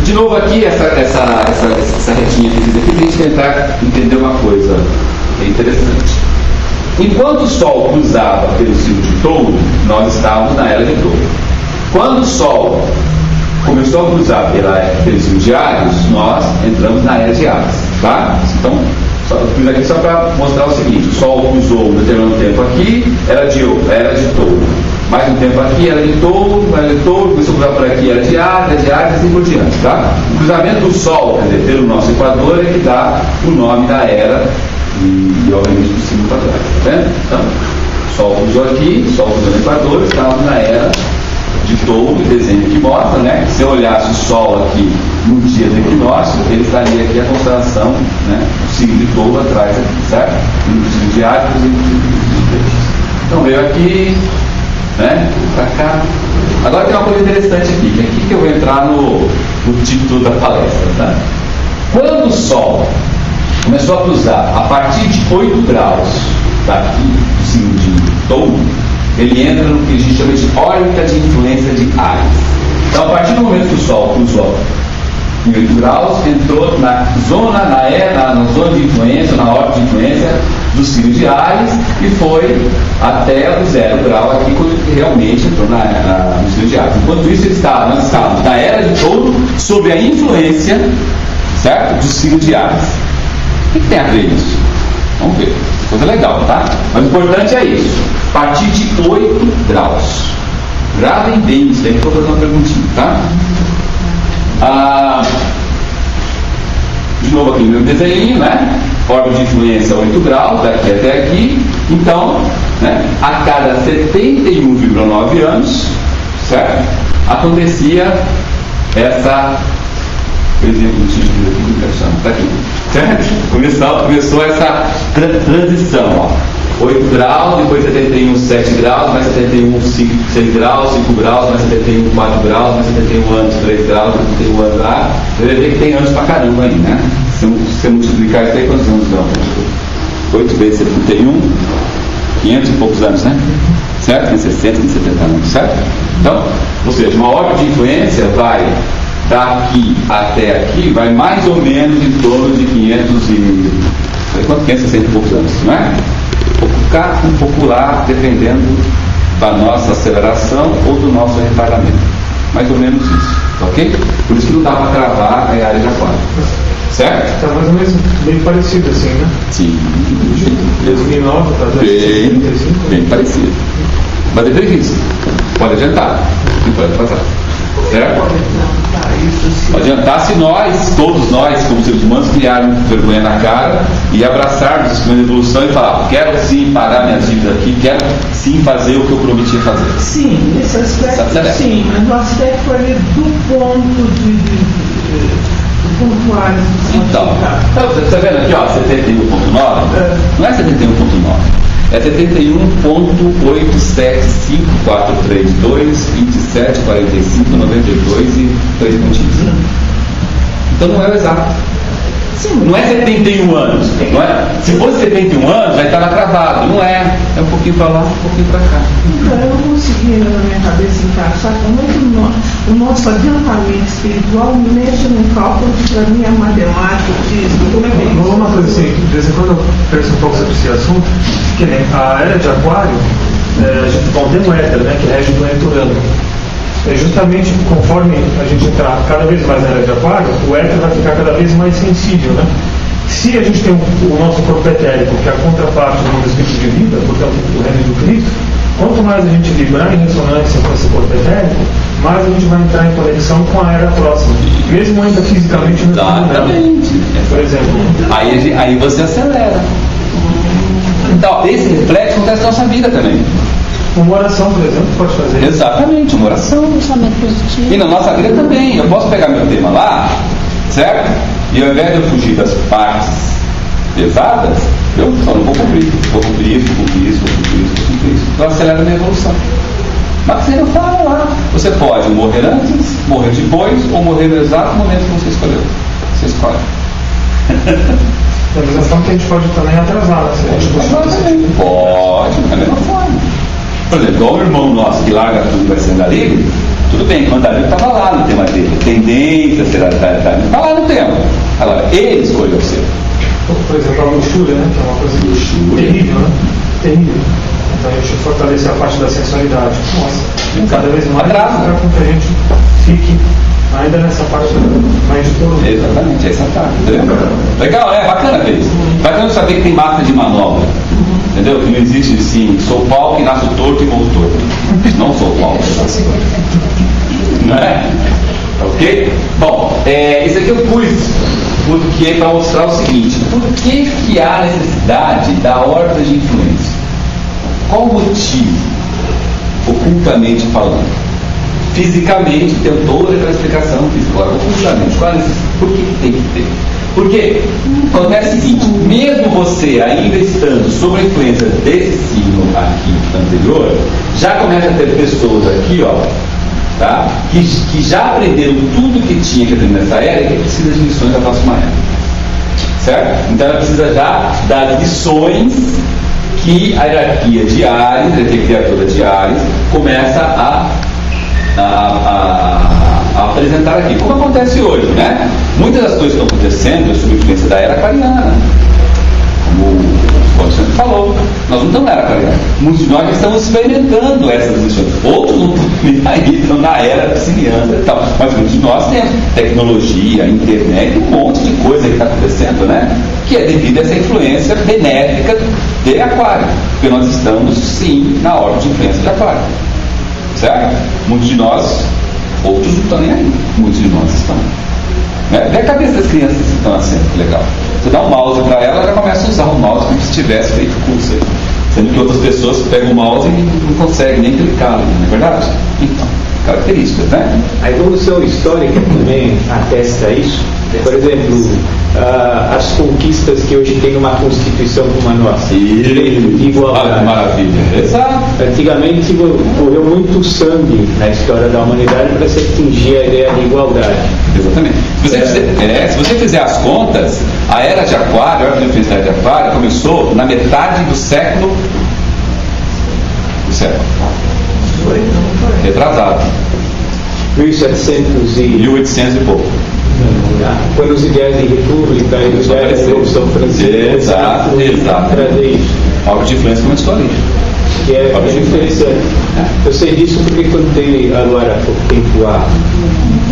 De novo aqui, essa retinha que eu fiz aqui, para a gente tentar entender uma coisa interessante. Enquanto o Sol cruzava pelo signo de Touro, nós estávamos na era de Touro. Quando o Sol começou a cruzar pelo signo de Áries, nós entramos na era de Áries, tá? Então, eu fiz aqui só para mostrar o seguinte: o Sol cruzou um determinado tempo aqui, era de Touro. Mais um tempo aqui, era de Touro, começou a cruzar por aqui, era de Áries, e assim por diante, tá? O cruzamento do Sol, quer dizer, pelo nosso Equador, é que dá o nome da era e obviamente do signo quadrado, tá vendo? Então, o Sol cruzou aqui, o Sol cruzou no Equador, estávamos na era de Touro, o desenho que mostra, né? Se eu olhasse o Sol aqui no dia do equinócio, ele estaria aqui a constelação, né? O signo de Touro atrás aqui, certo? O signo de Áries e o signo de Peixes. Então veio aqui, né? Para cá. Agora tem uma coisa interessante aqui, que é aqui que eu vou entrar no título da palestra, tá? Quando o Sol começou a cruzar a partir de 8 graus daqui do signo de Touro, ele entra no que a gente chama de órbita de influência de Áries. Então, a partir do momento que o Sol cruzou em 8 graus, entrou na zona de influência, na órbita de influência do signo de Áries, e foi até o 0 grau aqui, quando ele realmente entrou no signo de Áries. Enquanto isso, nós estávamos na era de Touro, sob a influência, certo, do signo de Áries. O que tem a ver isso? Vamos ver. Coisa legal, tá? Mas o importante é isso. A partir de 8 graus. Gravem bem isso aí, que eu vou fazer uma perguntinha, tá? De novo aqui no meu desenho, né? Órbita de influência 8 graus, daqui até aqui. Então, né, a cada 71,9 anos, certo? Acontecia essa... Por exemplo, o título aqui do Caixão, está aqui, certo? Começou essa transição, ó. 8 graus, depois 71, 7 graus, mais 71, 6 graus, 5 graus, mais 71, 4 graus, mais 71 anos, 3 graus, 71 anos lá. Você vai ver que tem anos pra caramba aí, né? Se você multiplicar isso aí, quantos anos dão? 8 vezes 71, 500 e poucos anos, né? Certo? Tem 60, tem 70 anos, certo? Então, ou seja, uma órbita de influência vai daqui até aqui, vai mais ou menos em torno de 560 e poucos anos, não é? Um pouco cá, um pouco lá, dependendo da nossa aceleração ou do nosso retardamento. Mais ou menos isso, ok? Por isso que não dá para cravar a área de aquário. Certo? Está mais ou menos bem parecido assim, né? Sim. 2009 está bem parecido. Mas depois disso, pode adiantar. Não pode passar. Certo? Pode adiantar se todos nós, como seres humanos, criarmos vergonha na cara e abraçarmos a evolução e falar: quero sim pagar minhas dívidas aqui, quero sim fazer o que eu prometi fazer. Sim, nesse aspecto sim, mas no aspecto ali do ponto do pontuário. Então, está vendo aqui, ó, 71.9? Não é 71.9. É 71.875.432, 27, 45, 92 e 3 pontinhos. Então não é o exato. Sim. Não é 71 anos. Não é? Se fosse 71 anos, vai estar lá travado. Não é. É um pouquinho para lá, um pouquinho para cá. Então, eu não consegui ainda na minha cabeça encaixar como é que o nosso adiantamento espiritual mexe no cálculo que para mim é matemática, física. Como é que é isso? Uma coisa assim, de vez em quando eu penso um pouco sobre esse assunto, que nem a era de aquário, tem um éter, né, que rege o planeta Urano. Justamente conforme a gente entrar cada vez mais na era de aquário, o éter vai ficar cada vez mais sensível, né? Se a gente tem o nosso corpo etérico, que é a contraparte do mundo espírito de vida, portanto o reino do Cristo, quanto mais a gente vibrar em ressonância com esse corpo etérico, mais a gente vai entrar em conexão com a era próxima, mesmo ainda fisicamente no Exatamente. Por exemplo. Aí você acelera. Então, esse reflexo acontece na nossa vida também. Uma oração, por exemplo, pode fazer. Exatamente, uma oração. Pensamento positivo. E na nossa vida também. Eu posso pegar meu tema lá, certo? E ao invés de eu fugir das partes pesadas, eu só não vou cumprir. Vou cumprir isso, vou cumprir isso, vou cumprir isso, vou cumprir isso. Então acelera a minha evolução. Mas você não fala lá. Você pode morrer antes, morrer depois, ou morrer no exato momento que você escolheu. Você escolhe. Da mesma forma que a gente pode também atrasar, né? Pode, da mesma forma. Por exemplo, igual o irmão nosso que larga tudo e vai ser livre, Tudo bem, o andamento estava lá no tema dele, tendência, será está lá no tema. Agora, ele escolheu ser. Por exemplo, a luxúria, né? Que é uma coisa terrível, né? Terrível. Então a gente fortalecer a parte da sensualidade. Nossa, cada vez mais para que a gente fique ainda nessa parte mais de todo. Exatamente, essa parte. Legal, bacana ver isso. Bacana saber que tem máquina de manobra. Entendeu? Que não existe assim, sou pau que nasce torto e morro torto. Não sou pau. Não é? Ok? Bom, isso aqui eu pus porque para mostrar o seguinte: por que há necessidade da ordem de influência? Qual o motivo, ocultamente falando? Fisicamente tem toda aquela explicação física. Agora, ocultamente, qual é a necessidade? Por que tem que ter? Porque acontece o seguinte: mesmo você ainda estando sob a influência desse signo aqui anterior, já começa a ter pessoas aqui, ó, tá? que já aprenderam tudo que tinha que aprender nessa era e que precisa de lições da próxima era. Certo? Então ela precisa já das lições que a hierarquia de Áries, a hierarquia criadora de Áries, começa a apresentar aqui. Como acontece hoje, né? Muitas das coisas que estão acontecendo sob a influência da era aquariana. Como o Alexandre falou, nós não estamos na era aquariana. Muitos de nós estamos experimentando essas lições. Outros não estão na era pisciana e tal. Mas muitos de nós temos tecnologia, internet, um monte de coisa que está acontecendo, né? Que é devido a essa influência benéfica de Aquário. Porque nós estamos, sim, na ordem de influência de Aquário. Certo? Muitos de nós, outros não estão nem aí. Muitos de nós estão. Né? Vê a cabeça das crianças que estão nascendo, que legal. Você dá um mouse para ela já começa a usar o mouse como se tivesse feito curso aí. Sendo que outras pessoas pegam o mouse e não conseguem nem clicar, não é verdade? Então, características, né? A evolução histórica também atesta isso. Por exemplo, as conquistas que hoje tem uma Constituição como a nossa. Direito de igualdade. Ah, maravilha. Exato. Antigamente correu muito sangue na história da humanidade para se atingir a ideia de igualdade. Exatamente. Se você fizer as contas, a era de Aquário, a era de Aquário começou na metade do século. Retrasado. 1700 e 1800 e pouco. Quando os ideais de república e os ideais da Revolução Francesa. Exato. Trazer isso. Algo de influência como história. Que é interessante. Eu sei disso porque quando tem agora há pouco tempo a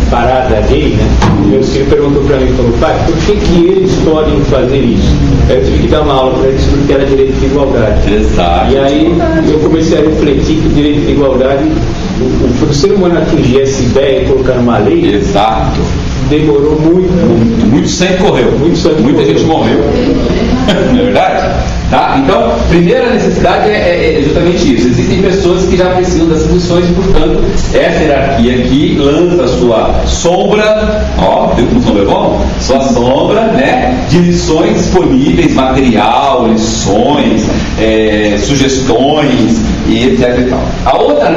parada gay, né? Meu filho perguntou para mim, falou, pai, por que eles podem fazer isso? Aí eu tive que dar uma aula para eles porque era direito de igualdade. Exato. E aí eu comecei a refletir que o direito de igualdade, para o ser humano atingir essa ideia e colocar numa lei, exato, demorou muito sangue correu, muita gente morreu. Não é verdade? Tá? Então, primeira necessidade é justamente isso. Existem pessoas que já precisam dessas lições e, portanto, essa hierarquia aqui lança a sua sombra, ó, viu como sombra é bom? Sua sombra, né, de lições disponíveis, material, lições, sugestões e etc e tal. A outra